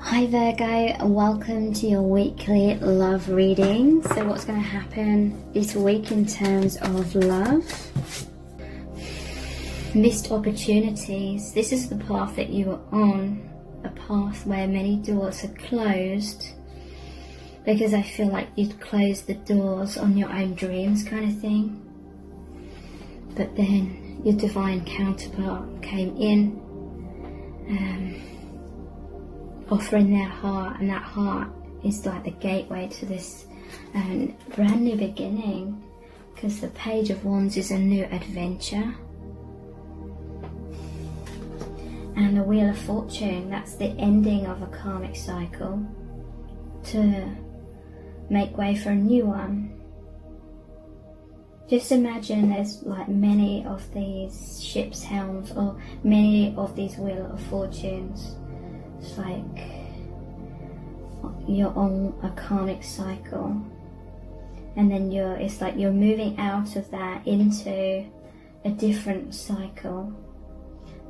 Hi Virgo, welcome to your weekly love reading. So what's going to happen this week in terms of love? Missed opportunities. This is the path that you were on, a path where many doors are closed, because I feel like you'd closed the doors on your own dreams kind of thing. But then your divine counterpart came in, offering their heart, and that heart is like the gateway to this brand new beginning, because the Page of Wands is a new adventure, and the Wheel of Fortune, that's the ending of a karmic cycle to make way for a new one. Just imagine there's like many of these ship's helms, or many of these Wheel of Fortunes. It's like you're on a karmic cycle, and then it's like you're moving out of that into a different cycle,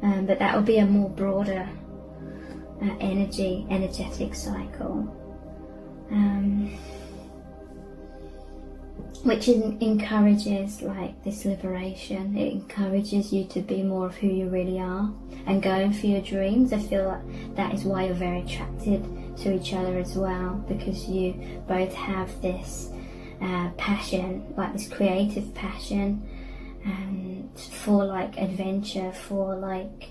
but that will be a more broader energetic cycle, which encourages like this liberation. It encourages you to be more of who you really are and going for your dreams. I feel like that is why you're very attracted to each other as well, because you both have this passion, like this creative passion, and for like adventure, for like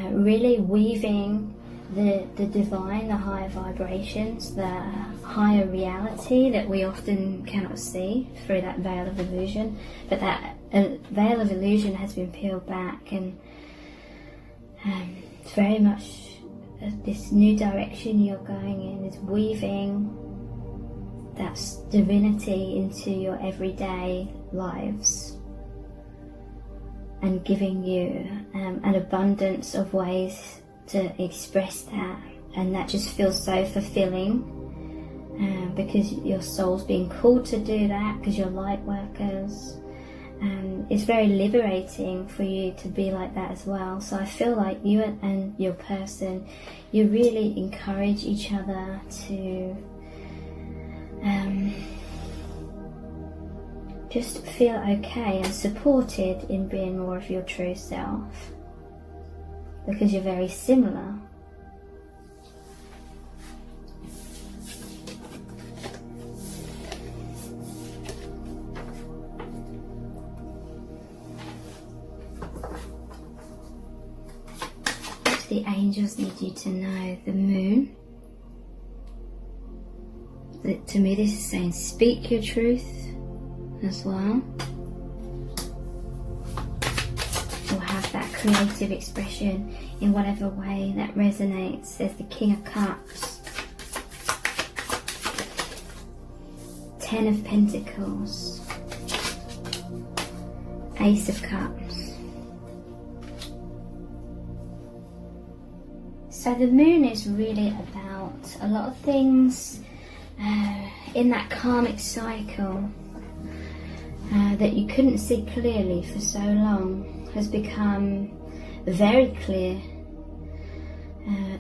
really weaving the divine, the higher vibrations, the higher reality that we often cannot see through that veil of illusion. But that veil of illusion has been peeled back, and it's very much this new direction you're going in is weaving that divinity into your everyday lives and giving you an abundance of ways to express that, and that just feels so fulfilling, because your soul's being called to do that, because you're light workers, and it's very liberating for you to be like that as well. So I feel like you and your person, you really encourage each other to just feel okay and supported in being more of your true self, because you're very similar. The angels need you to know, the moon, that to me this is saying speak your truth as well, or have that creative expression in whatever way that resonates. There's the King of Cups, 10 of Pentacles, Ace of Cups. So the moon is really about a lot of things in that karmic cycle that you couldn't see clearly for so long has become very clear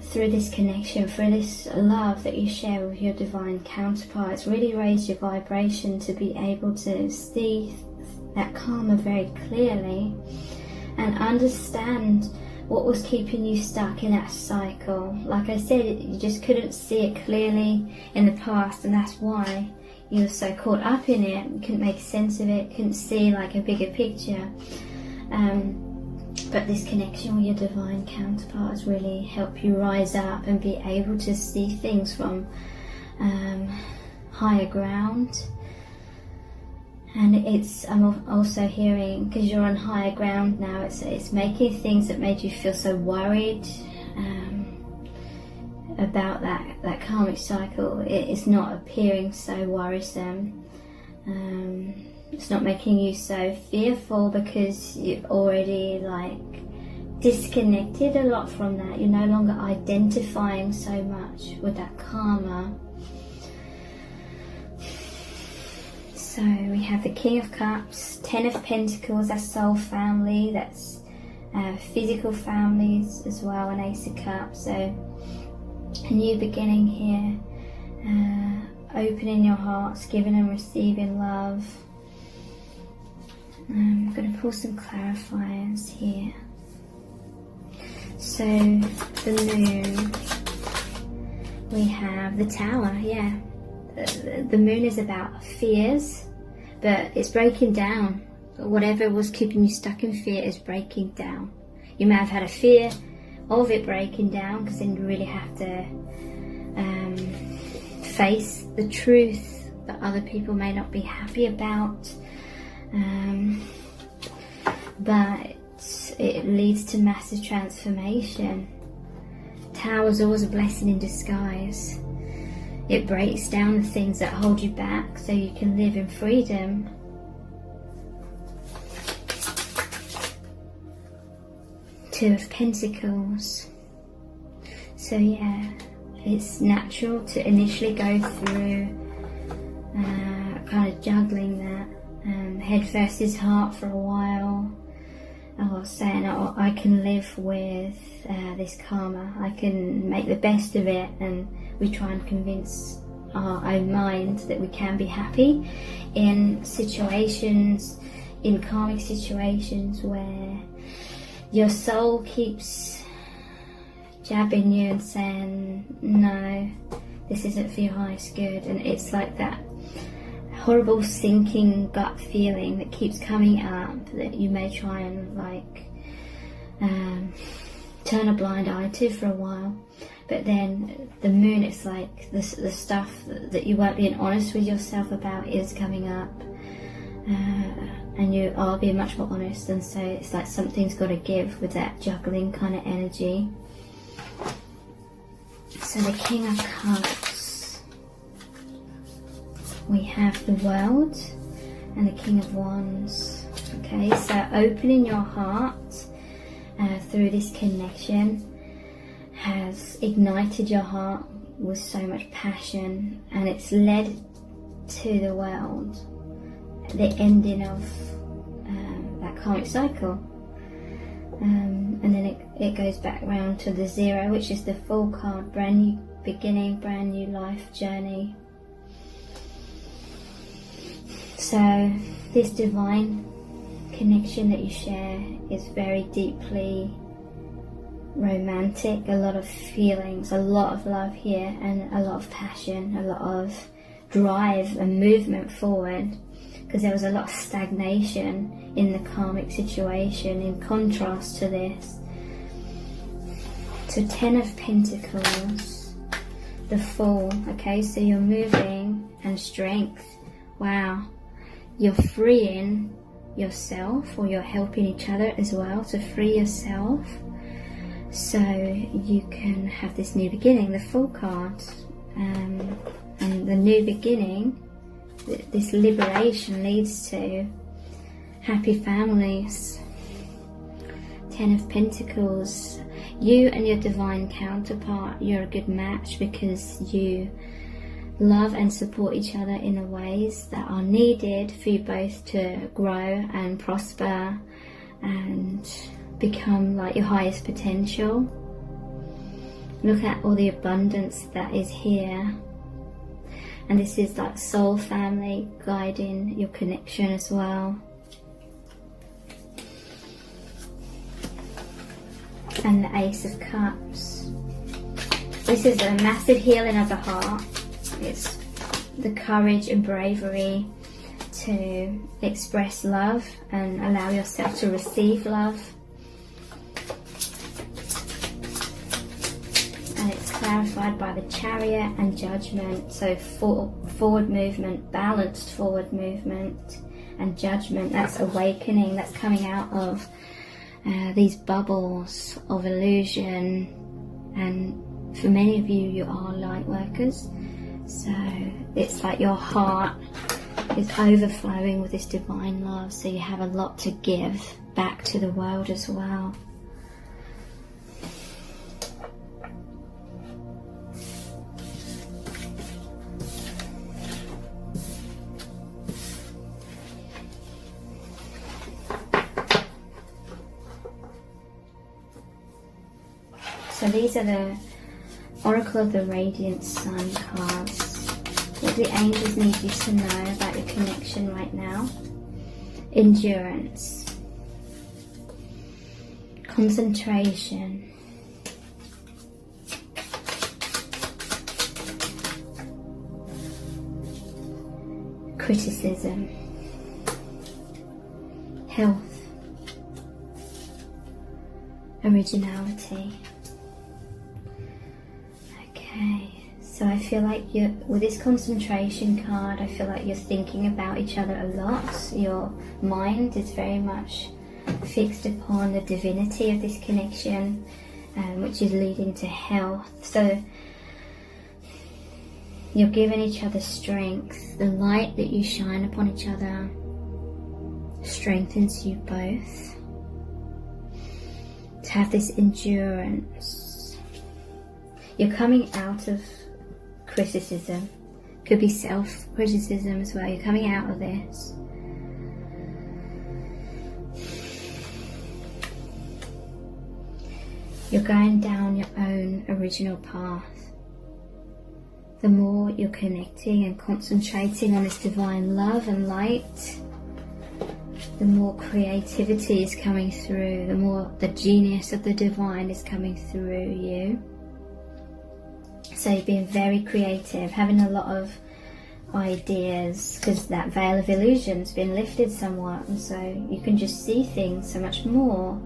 through this connection, through this love that you share with your divine counterpart. It's really raised your vibration to be able to see that karma very clearly and understand what was keeping you stuck in that cycle. Like I said, you just couldn't see it clearly in the past, and that's why you were so caught up in it. You couldn't make sense of it, couldn't see like a bigger picture. But this connection with your divine counterparts really help you rise up and be able to see things from higher ground. And I'm also hearing, because you're on higher ground now, it's making things that made you feel so worried about that karmic cycle. It's not appearing so worrisome. It's not making you so fearful, because you've already like disconnected a lot from that. You're no longer identifying so much with that karma. So we have the King of Cups, 10 of Pentacles, that's soul family, that's physical families as well, and Ace of Cups. So A new beginning here. Opening your hearts, giving and receiving love. I'm going to pull some clarifiers here. So, the moon, we have the tower, yeah. The moon is about fears, but it's breaking down. Whatever was keeping you stuck in fear is breaking down. You may have had a fear of it breaking down, because then you really have to face the truth that other people may not be happy about. But it leads to massive transformation. Tower is always a blessing in disguise. It breaks down the things that hold you back so you can live in freedom. Two of Pentacles. So yeah, it's natural to initially go through kind of juggling that. Head versus heart for a while, or saying, oh, I can live with this karma, I can make the best of it, and we try and convince our own mind that we can be happy in situations, in karmic situations where your soul keeps jabbing you and saying, no, this isn't for your highest good. And it's like that horrible sinking gut feeling that keeps coming up, that you may try and turn a blind eye to for a while. But then the moon, it's like the stuff that you weren't being honest with yourself about is coming up, and you are being much more honest, and so it's like something's got to give with that juggling kind of energy. So the King of Cups, we have the World and the King of Wands. Okay, so opening your heart through this connection has ignited your heart with so much passion, and it's led to the World, the ending of that karmic cycle. And then it goes back round to the Zero, which is the Fool card, brand new beginning, brand new life journey. So this divine connection that you share is very deeply romantic, a lot of feelings, a lot of love here, and a lot of passion, a lot of drive and movement forward, because there was a lot of stagnation in the karmic situation in contrast to this. So 10 of Pentacles, the Fool. Okay, so you're moving, and strength. Wow, you're freeing yourself, or you're helping each other as well to free yourself, so you can have this new beginning, the Fool card. And the new beginning, this liberation, leads to happy families. 10 of Pentacles, you and your divine counterpart, you're a good match, because you love and support each other in the ways that are needed for you both to grow and prosper and become like your highest potential. Look at all the abundance that is here. And this is like soul family guiding your connection as well. And the Ace of Cups. This is a massive healing of the heart. It's the courage and bravery to express love and allow yourself to receive love. And it's clarified by the Chariot and Judgment. So forward movement, balanced forward movement, and Judgment. That's awakening, that's coming out of these bubbles of illusion. And for many of you, you are light workers. So it's like your heart is overflowing with this divine love, so you have a lot to give back to the world as well. So these are the Oracle of the Radiant Sun cards. What the angels need you to know about your connection right now. Endurance. Concentration. Criticism. Health. Originality. Okay, so I feel like with this concentration card, I feel like you're thinking about each other a lot. Your mind is very much fixed upon the divinity of this connection, which is leading to health. So you're giving each other strength. The light that you shine upon each other strengthens you both to have this endurance. You're coming out of criticism. Could be self-criticism as well. You're coming out of this. You're going down your own original path. The more you're connecting and concentrating on this divine love and light, the more creativity is coming through, the more the genius of the divine is coming through you. So you're being very creative, having a lot of ideas, because that veil of illusion's been lifted somewhat, and so you can just see things so much more.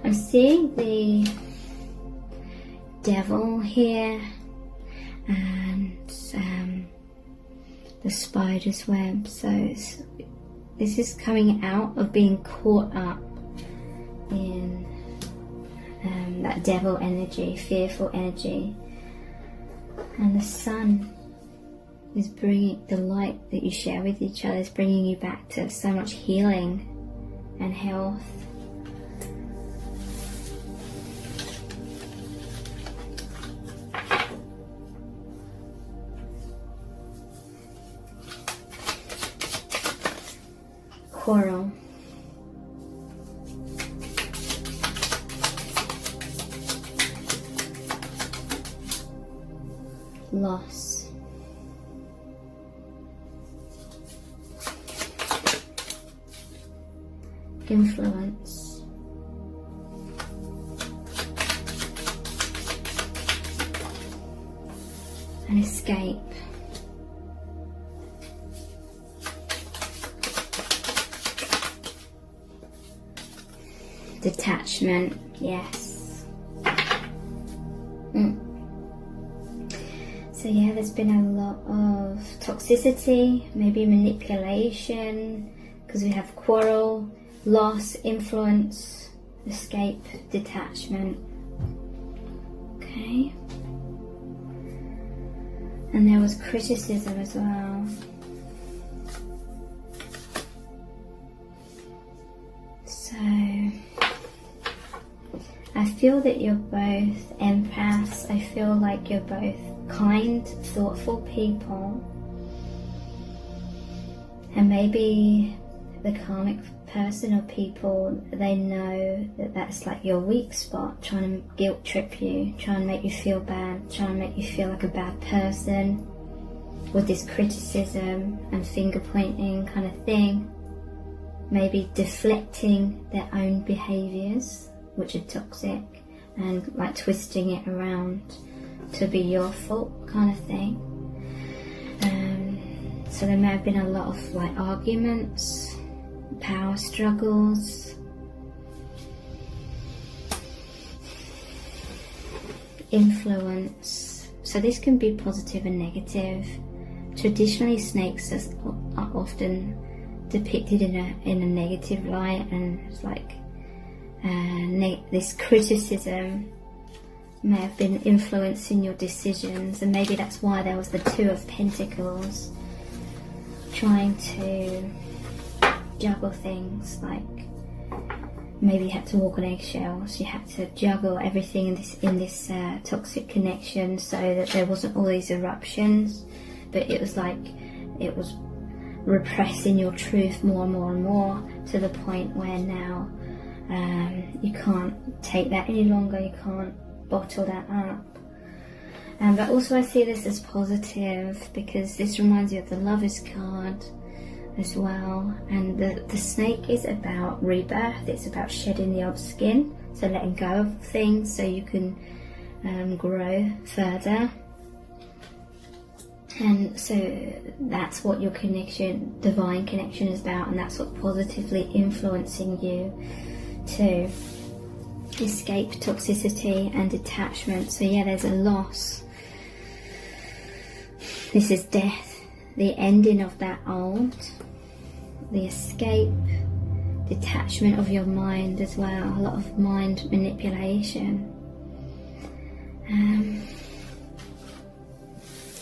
I'm seeing the devil here and the spider's web. So this is coming out of being caught up in that devil energy, fearful energy. And the sun is bringing, the light that you share with each other is bringing you back to so much healing and health. Quarrel. Loss. Influence. An escape. Detachment, yes. So yeah, there's been a lot of toxicity, maybe manipulation, because we have quarrel, loss, influence, escape, detachment. Okay. And there was criticism as well. So I feel that you're both empaths. I feel like you're both kind, thoughtful people. And maybe the karmic person or people, they know that that's like your weak spot, trying to guilt trip you, trying to make you feel bad, trying to make you feel like a bad person with this criticism and finger pointing kind of thing. Maybe deflecting their own behaviours, which are toxic, and like twisting it around to be your fault kind of thing. So there may have been a lot of like arguments, power struggles, influence. So this can be positive and negative. Traditionally, snakes are often depicted in a negative light, and it's like this criticism may have been influencing your decisions, and maybe that's why there was the Two of Pentacles, trying to juggle things. Like maybe you had to walk on eggshells, you had to juggle everything in this toxic connection, so that there wasn't all these eruptions, but it was like it was repressing your truth more and more and more, to the point where now you can't take that any longer, you can't bottle that up. But also I see this as positive, because this reminds you of the Lovers card as well. And the snake is about rebirth. It's about shedding the old skin, so letting go of things so you can grow further. And so that's what your connection, divine connection, is about, and that's what positively influencing you to escape toxicity and detachment. So yeah, there's a loss. This is death, the ending of that old, the escape, detachment of your mind as well, a lot of mind manipulation.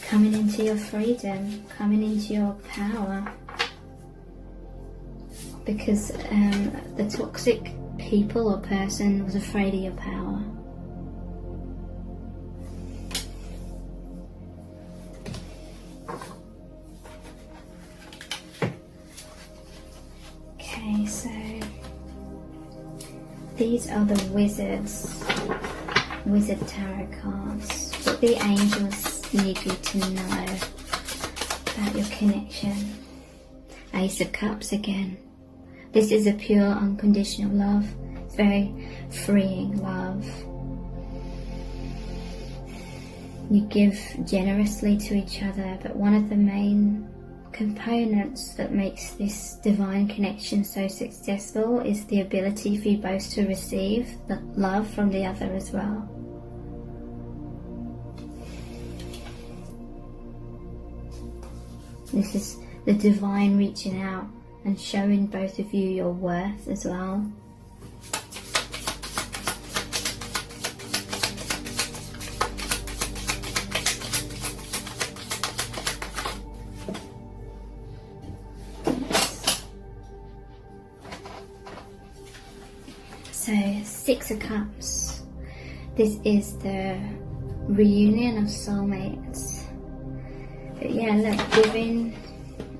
Coming into your freedom, coming into your power, because the toxic people or person was afraid of your power. Okay, so these are the wizard tarot cards. What the angels need you to know about your connection. Ace of Cups again. This is a pure unconditional love. It's very freeing love. You give generously to each other, but one of the main components that makes this divine connection so successful is the ability for you both to receive the love from the other as well. This is the divine reaching out and showing both of you your worth as well. So, Six of Cups. This is the reunion of soulmates. But yeah, look, giving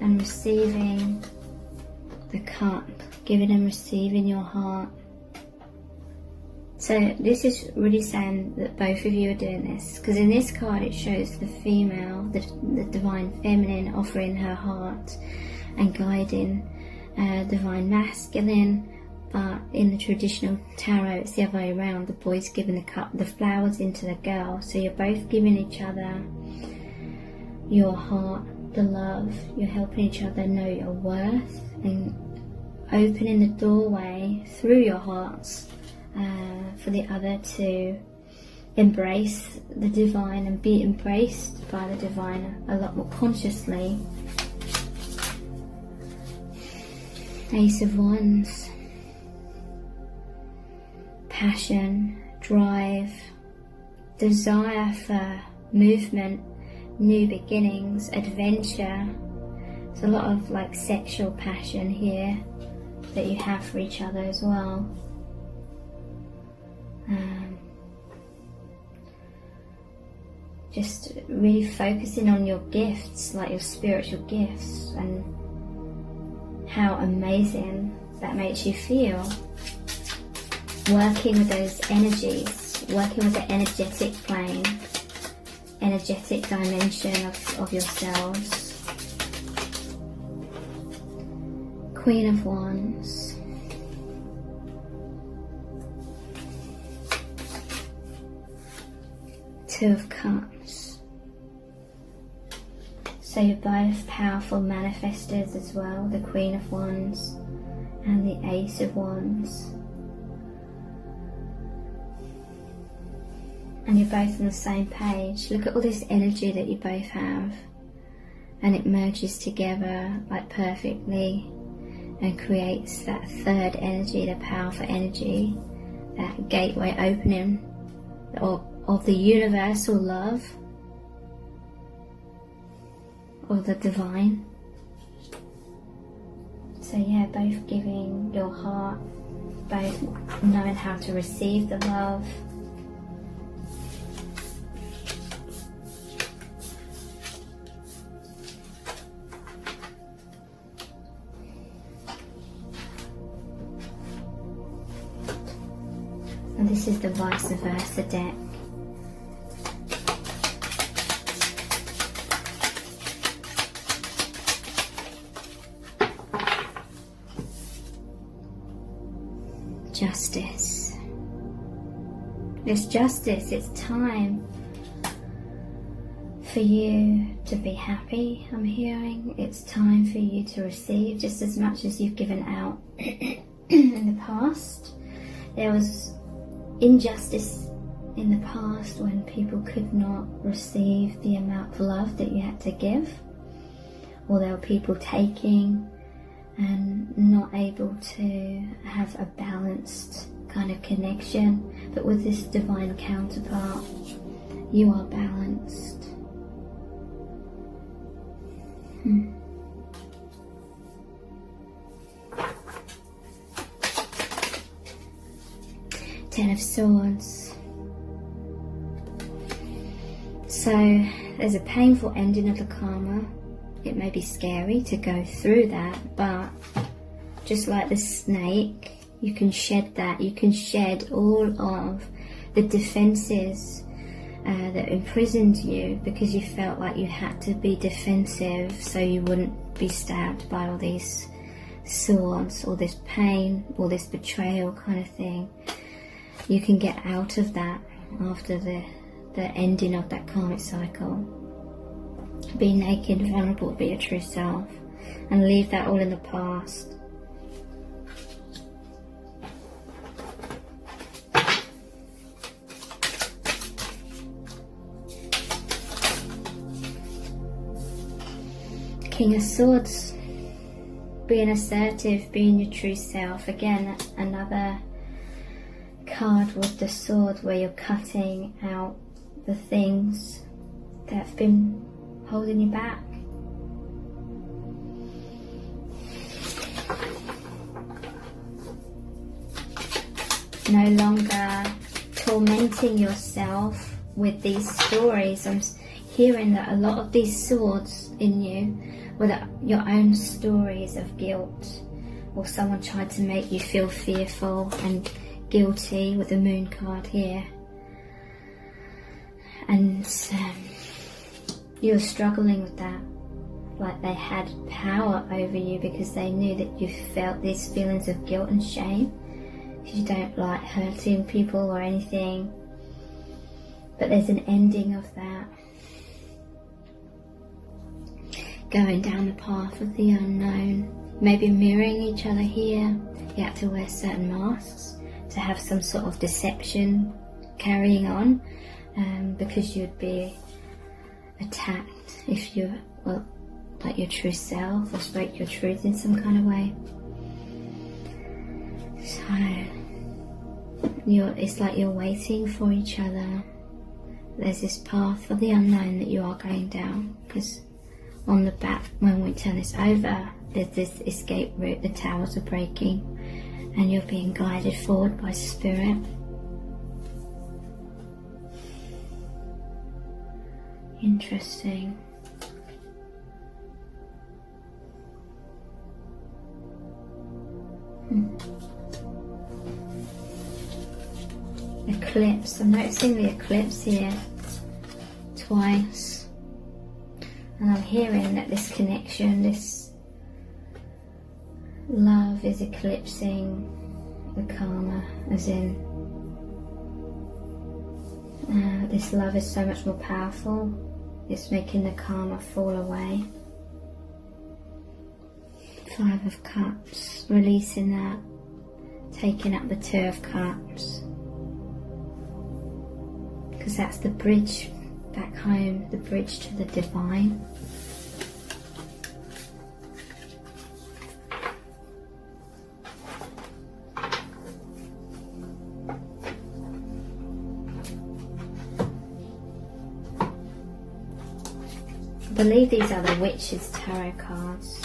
and receiving the cup, giving and receiving your heart. So this is really saying that both of you are doing this, because in this card it shows the female, the divine feminine, offering her heart and guiding divine masculine. But in the traditional tarot, it's the other way around. The boy's giving the cup, the flowers, into the girl. So you're both giving each other your heart, the love. You're helping each other know your worth and opening the doorway through your hearts for the other to embrace the divine and be embraced by the divine a lot more consciously. Ace of Wands. Passion, drive, desire for movement, new beginnings, adventure. There's a lot of like sexual passion here that you have for each other as well. Just really focusing on your gifts, like your spiritual gifts, and how amazing that makes you feel. Working with those energies, working with the energetic plane, energetic dimension of yourselves. Queen of Wands. Two of Cups. So you're both powerful manifestors as well, the Queen of Wands and the Ace of Wands. And you're both on the same page. Look at all this energy that you both have, and it merges together like perfectly and creates that third energy, the powerful energy, that gateway opening of the universal love of the divine. So yeah, both giving your heart, both knowing how to receive the love. And this is the vice versa deck. Justice. It's justice. It's time for you to be happy, I'm hearing. It's time for you to receive just as much as you've given out. In the past, there was injustice in the past when people could not receive the amount of love that you had to give, or there were people taking and not able to have a balanced kind of connection. But with this divine counterpart, you are balanced. Ten of Swords. So there's a painful ending of the karma. It may be scary to go through that, but just like the snake, you can shed that. You can shed all of the defenses that imprisoned you, because you felt like you had to be defensive so you wouldn't be stabbed by all these swords, all this pain, all this betrayal kind of thing. You can get out of that after the ending of that karmic cycle. Be naked, vulnerable, be your true self, and leave that all in the past. King of Swords. Being assertive, being your true self. Again, another card with the sword where you're cutting out the things that have been holding you back. No longer tormenting yourself with these stories. I'm hearing that a lot of these swords in you were your own stories of guilt, or someone tried to make you feel fearful and guilty with the moon card here, and you're struggling with that, like they had power over you because they knew that you felt these feelings of guilt and shame because you don't like hurting people or anything. But there's an ending of that. Going down the path of the unknown, maybe mirroring each other here. You had to wear certain masks to have some sort of deception carrying on, because you'd be attacked if you were like your true self or spoke your truth in some kind of way. So it's like you're waiting for each other. There's this path of the unknown that you are going down, because on the back, when we turn this over, there's this escape route. The towers are breaking and you're being guided forward by spirit. Interesting. Eclipse. I'm noticing the eclipse here twice. And I'm hearing that this connection, this love is eclipsing the karma, as in this love is so much more powerful. It's making the karma fall away. 5 of Cups, releasing that, taking up the 2 of Cups, because that's the bridge back home, the bridge to the divine. I believe these are the Witch's Tarot cards.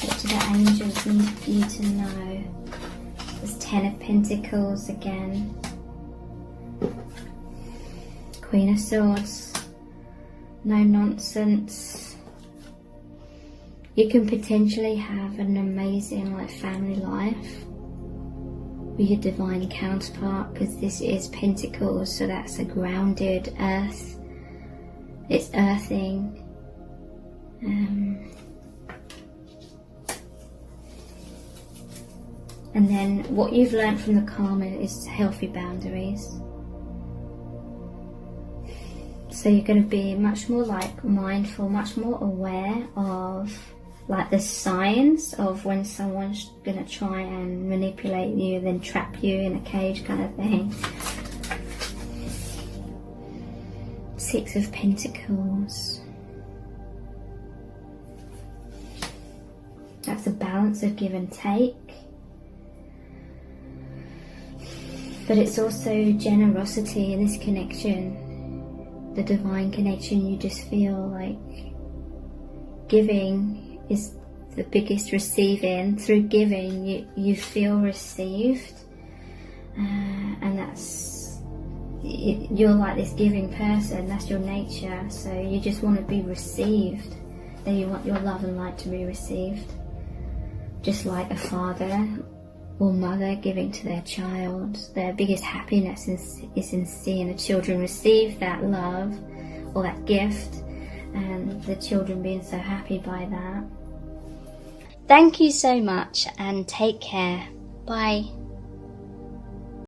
What do the angels need you to know? There's 10 of Pentacles again. Queen of Swords. No nonsense. You can potentially have an amazing family life with your divine counterpart, because this is Pentacles, so that's a grounded earth. It's earthing. And then what you've learned from the karma is healthy boundaries. So you're going to be much more like mindful, much more aware of like the signs of when someone's going to try and manipulate you, then trap you in a cage kind of thing. Six of Pentacles. That's a balance of give and take. But it's also generosity in this connection. The divine connection, you just feel like giving is the biggest receiving. Through giving, you feel received. And that's, you're like this giving person, that's your nature. So you just want to be received. Then you want your love and light to be received. Just like a father or mother giving to their child. Their biggest happiness is in seeing the children receive that love or that gift, and the children being so happy by that. Thank you so much and take care. Bye.